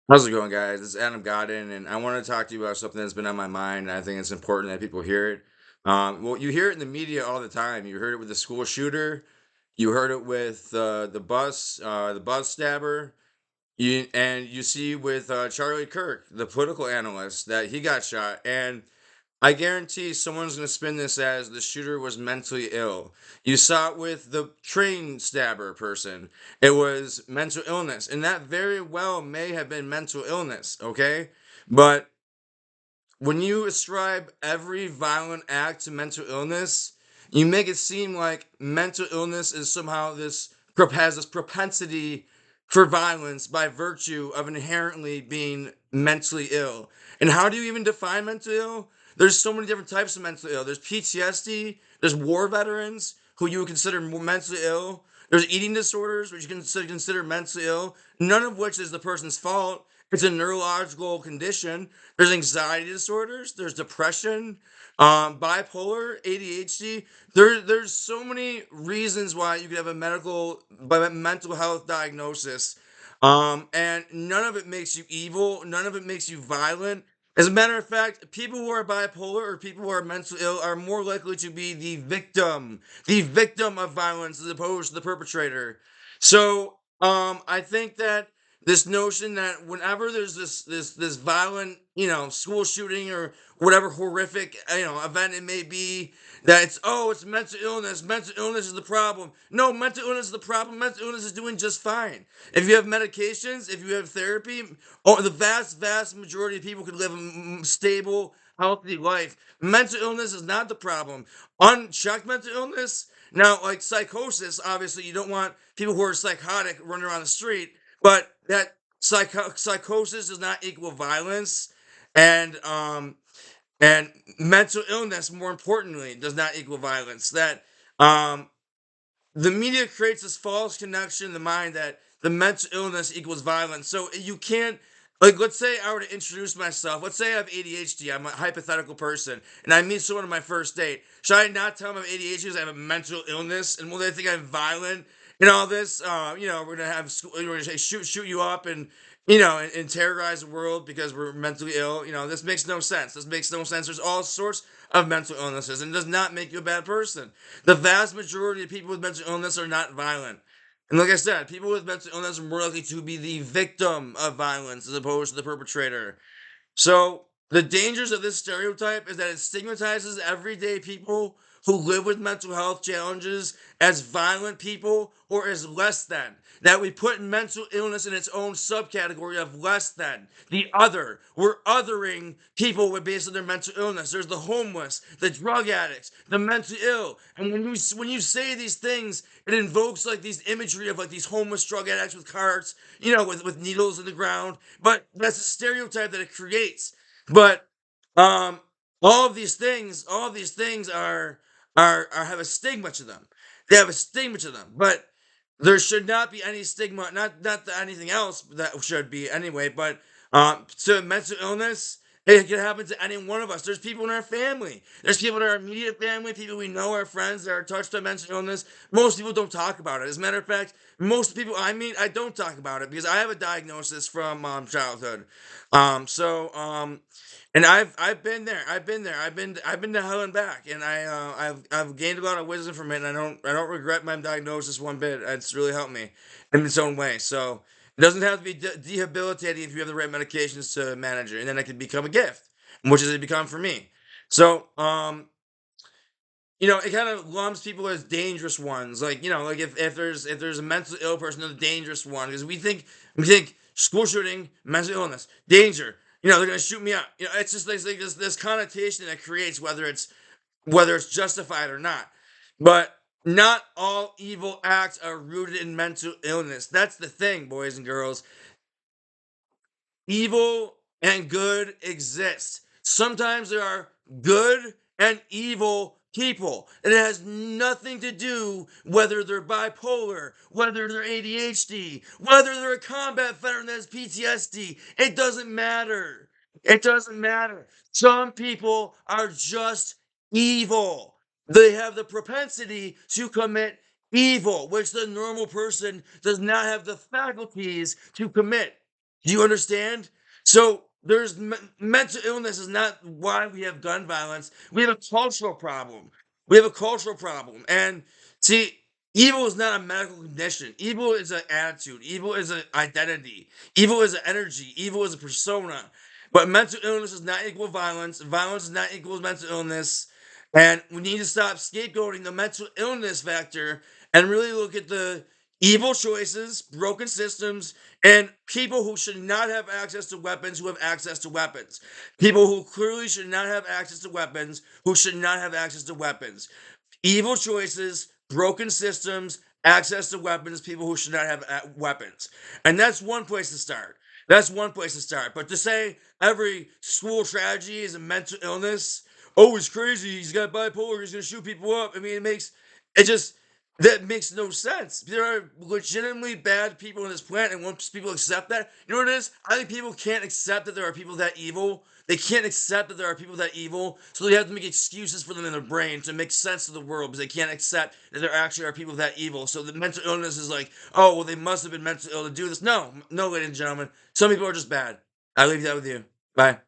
How's it going, guys? It's Adam Godin, and I want to talk to you about something that's been on my mind. And I think it's important that people hear it. Well, you hear it in the media all the time. You heard it with the school shooter. You heard it with the bus stabber. You see with Charlie Kirk, the political analyst, that he got shot. And I guarantee someone's going to spin this as the shooter was mentally ill. You saw it with the train stabber person. It was mental illness. And that very well may have been mental illness, okay? But when you ascribe every violent act to mental illness, you make it seem like mental illness is somehow has this propensity for violence by virtue of inherently being mentally ill. And how do you even define mental ill? There's so many different types of mental ill. There's PTSD, there's war veterans who you would consider more mentally ill. There's eating disorders, which you consider mentally ill, none of which is the person's fault. It's a neurological condition. There's anxiety disorders. There's depression, bipolar, ADHD. There's so many reasons why you could have a mental health diagnosis, and none of it makes you evil. None of it makes you violent. As a matter of fact, people who are bipolar or people who are mentally ill are more likely to be the victim of violence as opposed to the perpetrator. So, I think that this notion that whenever there's this violent, school shooting or whatever horrific, event it may be, that it's mental illness. Mental illness is the problem. No, mental illness is the problem. Mental illness is doing just fine. If you have medications, if you have therapy, the vast majority of people could live a stable, healthy life. Mental illness is not the problem. Unchecked mental illness. Now, like psychosis, obviously, you don't want people who are psychotic running around the street, but that psychosis does not equal violence, and and mental illness, more importantly, does not equal violence. That um, the media creates this false connection in the mind that the mental illness equals violence. So you can't, like, let's say I were to introduce myself. Let's say I have ADHD. I'm a hypothetical person, and I meet someone on my first date. Should I not tell them I have ADHD because I have a mental illness, and will they think I'm violent and all this? We're gonna have school. We're gonna say shoot you up, and and terrorize the world because we're mentally ill. This makes no sense. This makes no sense. There's all sorts of mental illnesses, and it does not make you a bad person. The vast majority of people with mental illness are not violent. And like I said, people with mental illness are more likely to be the victim of violence as opposed to the perpetrator. So the dangers of this stereotype is that it stigmatizes everyday people who live with mental health challenges as violent people or as less than. That we put mental illness in its own subcategory of less than, the other. We're othering people with based on their mental illness. There's the homeless, the drug addicts, the mentally ill. And when you say these things, it invokes like these imagery of like these homeless drug addicts with carts, with needles in the ground. But that's a stereotype that it creates. But um, all of these things are have a stigma to them. They have a stigma to them, but there should not be any stigma. Not that anything else that should be anyway. But to mental illness, it can happen to any one of us. There's people in our family. There's people in our immediate family, people we know, our friends that are touched by mental illness. Most people don't talk about it. As a matter of fact, most people I meet, I don't talk about it because I have a diagnosis from childhood. And I've been there. I've been to hell and back, and I've gained a lot of wisdom from it, and I don't regret my diagnosis one bit. It's really helped me in its own way. So it doesn't have to be debilitating if you have the right medications to manage it, and then it can become a gift, which is it become for me. So it kind of lumps people as dangerous ones. Like, like if there's a mentally ill person, they're the dangerous one because we think school shooting, mental illness, danger. They're gonna shoot me up. It's just like this connotation that creates whether it's justified or not. But not all evil acts are rooted in mental illness. That's the thing, boys and girls. Evil and good exist. Sometimes there are good and evil people. And it has nothing to do whether they're bipolar, whether they're ADHD, whether they're a combat veteran that has PTSD. It doesn't matter. It doesn't matter. Some people are just evil. They have the propensity to commit evil, which the normal person does not have the faculties to commit. Do you understand? So there's mental illness is not why we have gun violence. We have a cultural problem. We have a cultural problem. And see, evil is not a medical condition. Evil is an attitude. Evil is an identity. Evil is an energy. Evil is a persona. But mental illness does not equal violence. Violence does not equal mental illness. And we need to stop scapegoating the mental illness factor and really look at the evil choices, broken systems, and people who should not have access to weapons who have access to weapons. People who clearly should not have access to weapons who should not have access to weapons. Evil choices, broken systems, access to weapons, people who should not have weapons. And that's one place to start. That's one place to start. But to say every school tragedy is a mental illness, oh, he's crazy, he's got bipolar, he's gonna shoot people up. I mean, it just that makes no sense. There are legitimately bad people on this planet, and once people accept that, you know what it is? I think people can't accept that there are people that evil. They can't accept that there are people that evil, so they have to make excuses for them in their brain to make sense of the world because they can't accept that there actually are people that evil. So the mental illness is like, oh, well, they must have been mentally ill to do this. No, no, ladies and gentlemen, some people are just bad. I leave that with you. Bye.